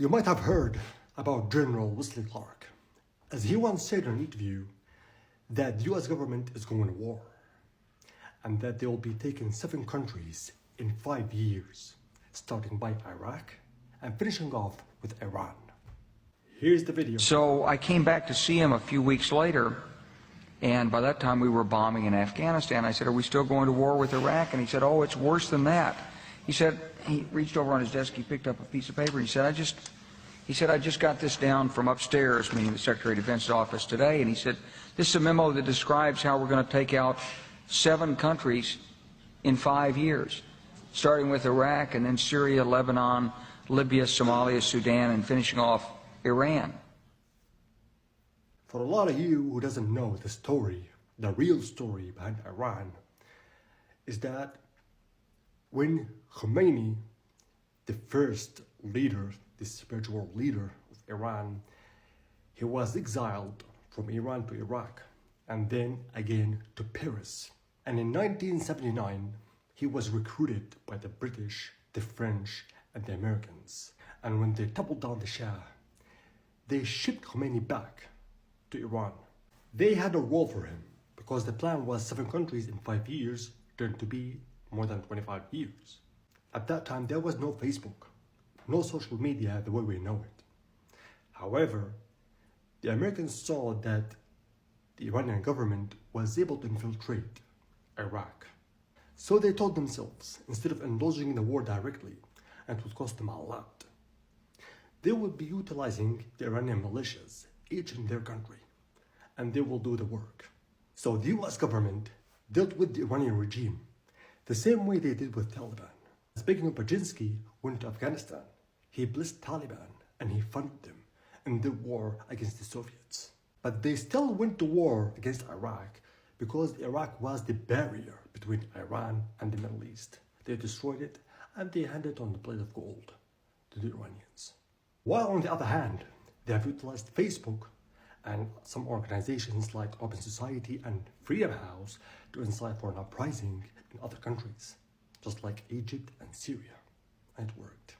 You might have heard about General Wesley Clark, as he once said in an interview that the US government is going to war and that they will be taking 7 countries in 5 years, starting by Iraq and finishing off with Iran. Here's the video. So I came back to see him a few weeks later, and by that time we were bombing in Afghanistan. I said, "Are we still going to war with Iraq?" And he said, "Oh, it's worse than that." He said, he reached over on his desk, he picked up a piece of paper, he said, I just got this down from upstairs, meaning the Secretary of Defense's office today, and he said, "This is a memo that describes how we're going to take out 7 countries in 5 years, starting with Iraq and then Syria, Lebanon, Libya, Somalia, Sudan, and finishing off Iran." For a lot of you who doesn't know the story, the real story behind Iran, is that when Khomeini, the first leader, the spiritual leader of Iran, he was exiled from Iran to Iraq and then again to Paris. And in 1979, he was recruited by the British, the French, and the Americans. And when they toppled down the Shah, they shipped Khomeini back to Iran. They had a role for him because the plan was 7 countries in 5 years turned to be more than 25 years. At that time, there was no Facebook, no social media the way we know it. However, the Americans saw that the Iranian government was able to infiltrate Iraq. So they told themselves, instead of indulging in the war directly, and it would cost them a lot, they would be utilizing the Iranian militias, each in their country, and they will do the work. So the US government dealt with the Iranian regime the same way they did with Taliban. Speaking of Brzezinski, went to Afghanistan. He blessed Taliban and he funded them in the war against the Soviets. But they still went to war against Iraq because Iraq was the barrier between Iran and the Middle East. They destroyed it and they handed it on the plate of gold to the Iranians. While on the other hand, they have utilized Facebook and some organizations like Open Society and Freedom House to incite for an uprising in other countries, just like Egypt and Syria, and it worked.